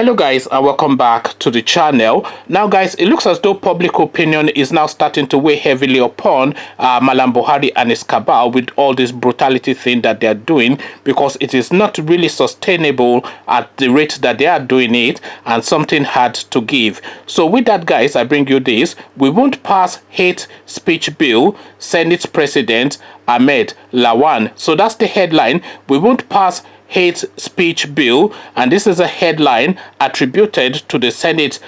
Hello guys, and welcome back to the channel. Now guys, it looks as though public opinion is now starting to weigh heavily upon Malam Buhari and his cabal with all this brutality thing that they are doing, because it is not really sustainable at the rate that they are doing it, and something had to give. So with that guys, I bring you this: we won't pass hate speech bill, Senate President Ahmed Lawan. So that's the headline: we won't pass hate speech bill, and this is a headline attributed to the Senate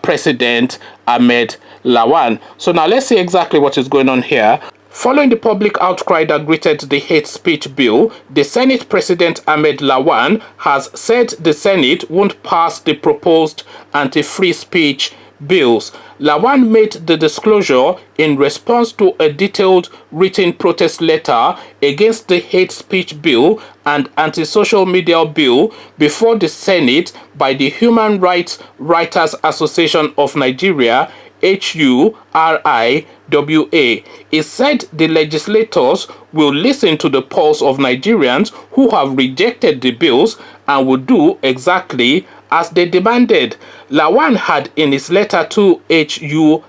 President Ahmed Lawan. So now let's see exactly what is going on here. Following the public outcry that greeted the hate speech bill, the Senate President Ahmed Lawan has said the Senate won't pass the proposed anti-free speech bills. Lawan made the disclosure in response to a detailed written protest letter against the hate speech bill and anti-social media bill before the Senate by the Human Rights Writers Association of Nigeria, HURIWA. He said the legislators will listen to the pulse of Nigerians who have rejected the bills and will do exactly as they demanded. Lawan had in his letter to HURIWA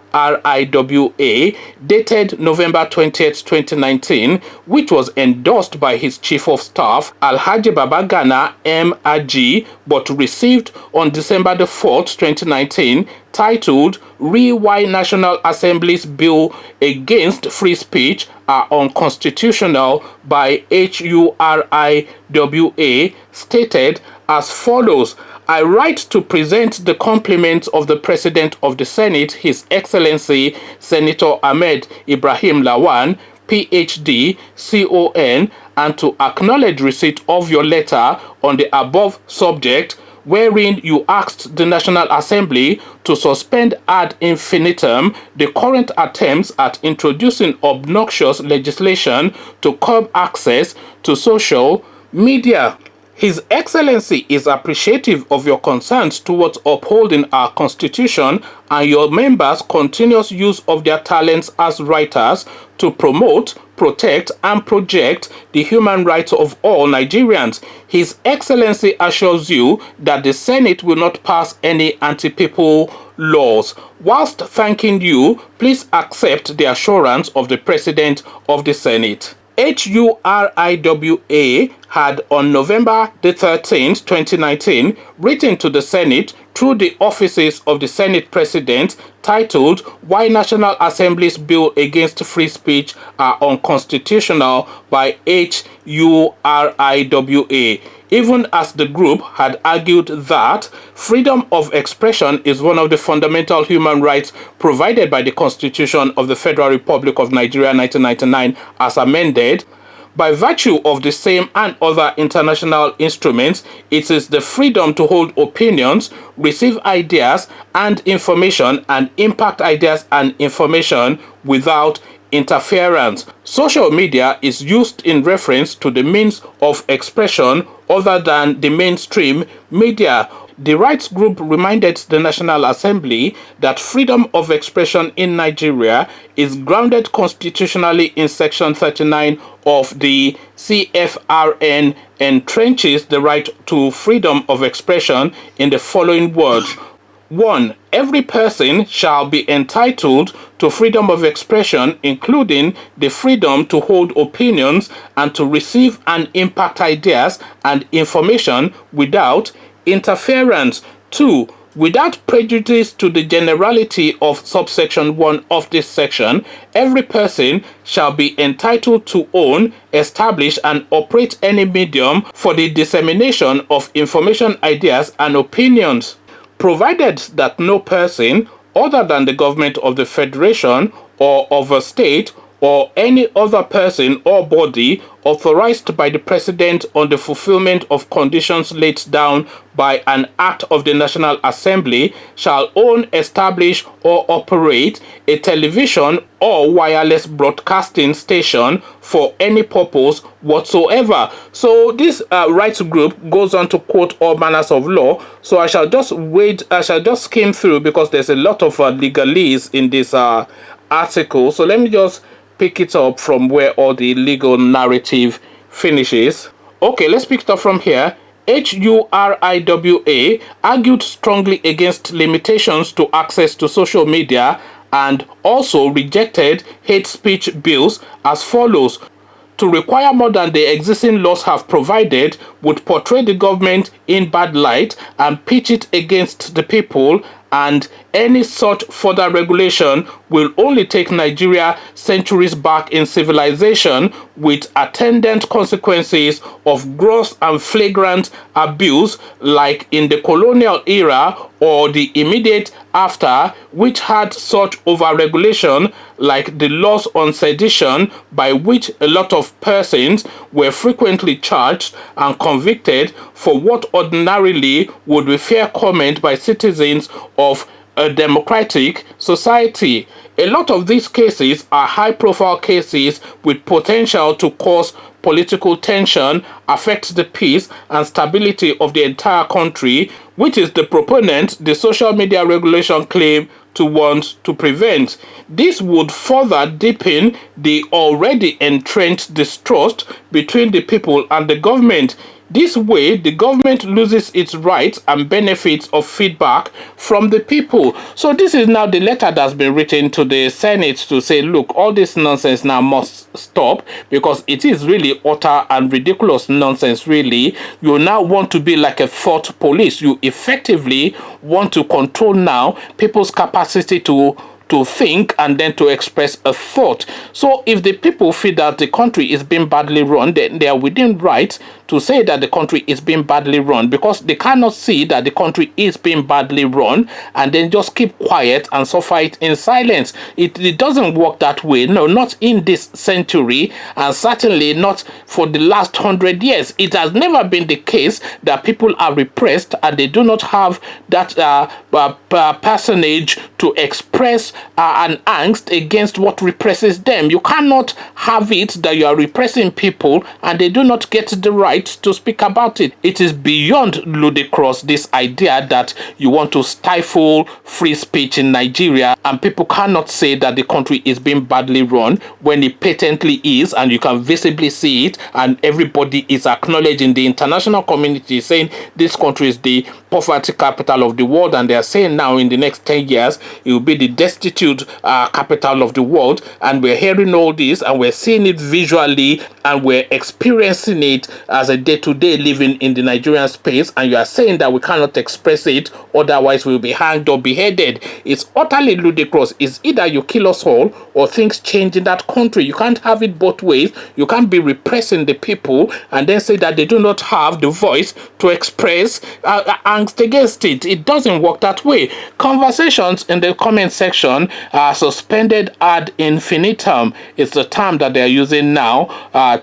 dated November 20th, 2019, which was endorsed by his Chief of Staff, Alhaji Babagana M. Aji, but received on December the 4th, 2019, titled Why National Assembly's Bill Against Free Speech are Unconstitutional by HURIWA, stated as follows: I write to present the compliments of the President of the Senate, His Excellency Senator Ahmed Ibrahim Lawan, PhD, CON, and to acknowledge receipt of your letter on the above subject, wherein you asked the National Assembly to suspend ad infinitum the current attempts at introducing obnoxious legislation to curb access to social media. His Excellency is appreciative of your concerns towards upholding our Constitution and your members' continuous use of their talents as writers to promote, protect, and project the human rights of all Nigerians. His Excellency assures you that the Senate will not pass any anti-people laws. Whilst thanking you, please accept the assurance of the President of the Senate. HURIWA had on November the 13th, 2019, written to the Senate through the offices of the Senate President, titled Why National Assembly's Bill Against Free Speech are Unconstitutional by HURIWA, even as the group had argued that freedom of expression is one of the fundamental human rights provided by the Constitution of the Federal Republic of Nigeria 1999 as amended. By virtue of the same and other international instruments, it is the freedom to hold opinions, receive ideas and information, and impact ideas and information without interference. Social media is used in reference to the means of expression other than the mainstream media. The rights group reminded the National Assembly that freedom of expression in Nigeria is grounded constitutionally in Section 39 of the CFRN, entrenches the right to freedom of expression in the following words. 1. Every person shall be entitled to freedom of expression, including the freedom to hold opinions and to receive and impact ideas and information without interference. 2. Without prejudice to the generality of subsection 1 of this section, every person shall be entitled to own, establish, and operate any medium for the dissemination of information, ideas, and opinions, provided that no person other than the government of the Federation or of a state or any other person or body authorized by the President on the fulfillment of conditions laid down by an act of the National Assembly shall own, establish, or operate a television or wireless broadcasting station for any purpose whatsoever. So this rights group goes on to quote all manners of law. So I shall just skim through, because there's a lot of legalese in this article. So let me just pick it up from where all the legal narrative finishes. Okay, let's pick it up from here. HURIWA argued strongly against limitations to access to social media and also rejected hate speech bills as follows: to require more than the existing laws have provided would portray the government in bad light and pitch it against the people, and any such further regulation will only take Nigeria centuries back in civilization, with attendant consequences of gross and flagrant abuse like in the colonial era or the immediate after, which had such overregulation like the laws on sedition, by which a lot of persons were frequently charged and convicted for what ordinarily would be fair comment by citizens of a democratic society. A lot of these cases are high-profile cases with potential to cause political tension, affect the peace and stability of the entire country, which is the proponent the social media regulation claim to want to prevent. This would further deepen the already entrenched distrust between the people and the government. This way, the government loses its rights and benefits of feedback from the people. So this is now the letter that's been written to the Senate to say, look, all this nonsense now must stop, because it is really utter and ridiculous nonsense, really. You now want to be like a thought police. You effectively want to control now people's capacity to think and then to express a thought. So if the people feel that the country is being badly run, then they are within right to say that the country is being badly run, because they cannot see that the country is being badly run and then just keep quiet and suffer it in silence. It doesn't work that way. No, not in this century, and certainly not for the last 100 years. It has never been the case that people are repressed and they do not have that personage to express an angst against what represses them. You cannot have it that you are repressing people and they do not get the right to speak about it. It is beyond ludicrous, this idea that you want to stifle free speech in Nigeria and people cannot say that the country is being badly run when it patently is, and you can visibly see it, and everybody is acknowledging, the international community is saying this country is the poverty capital of the world, and they are saying now in the next 10 years it will be the destitute capital of the world. And we're hearing all this and we're seeing it visually and we're experiencing it as a day-to-day living in the Nigerian space, and you are saying that we cannot express it, otherwise we'll be hanged or beheaded. It's utterly ludicrous. It's either you kill us all or things change in that country. You can't have it both ways. You can't be repressing the people and then say that they do not have the voice to express angst against it. It doesn't work that way. Conversations in the comment section are suspended ad infinitum. It's the term that they're using now.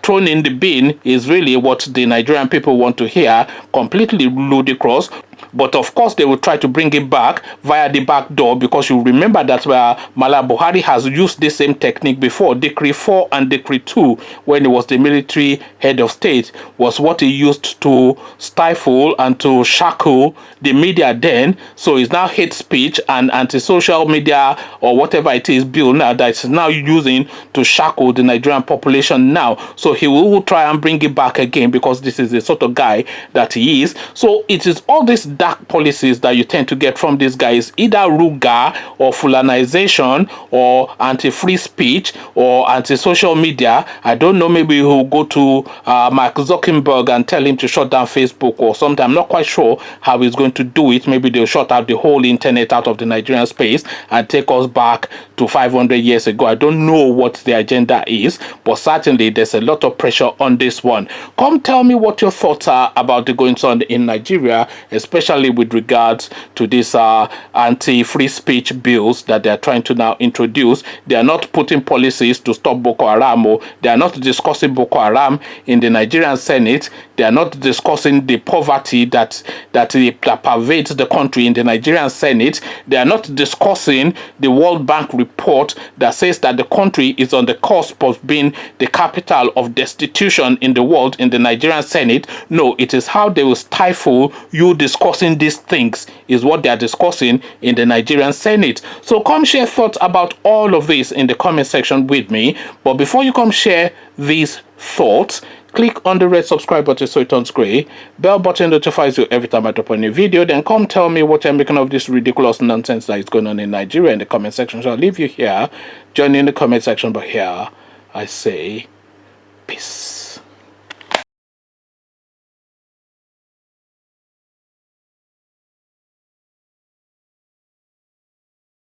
Thrown in the bin is really what the Nigerian people want to hear. Completely ludicrous. But of course, they will try to bring it back via the back door, because you remember that Mala Buhari has used the same technique before. Decree 4 and Decree 2, when he was the military head of state, was what he used to stifle and to shackle the media then. So it's now hate speech and anti-social media or whatever it is bill now that is now using to shackle the Nigerian population now. So he will try and bring it back again, because this is the sort of guy that he is. So it is all these dark policies that you tend to get from these guys, either Ruga or Fulanization or anti-free speech or anti-social media. I don't know, maybe he'll go to Mark Zuckerberg and tell him to shut down Facebook or something. I'm not quite sure how he's going to do it. Maybe they'll shut out the whole internet out of the Nigerian space and take us back to 500 years ago. I don't know what the agenda is, but certainly there's a lot of pressure on this one. Come tell me what your thoughts are about the goings on in Nigeria, especially with regards to these anti-free speech bills that they are trying to now introduce. They are not putting policies to stop Boko Haram, or they are not discussing Boko Haram in the Nigerian Senate. They are not discussing the poverty that pervades the country in the Nigerian Senate. They are not discussing the World Bank report that says that the country is on the cusp of being the capital of destitution in the world in the Nigerian Senate. No, it is how they will stifle you discussing these things is what they are discussing in the Nigerian Senate. So come share thoughts about all of this in the comment section with me. But before you come share these thoughts, click on the red subscribe button so it turns gray. Bell button notifies you every time I drop a new video. Then come tell me what you're making of this ridiculous nonsense that is going on in Nigeria in the comment section. So I'll leave you here. Join in the comment section, but here I say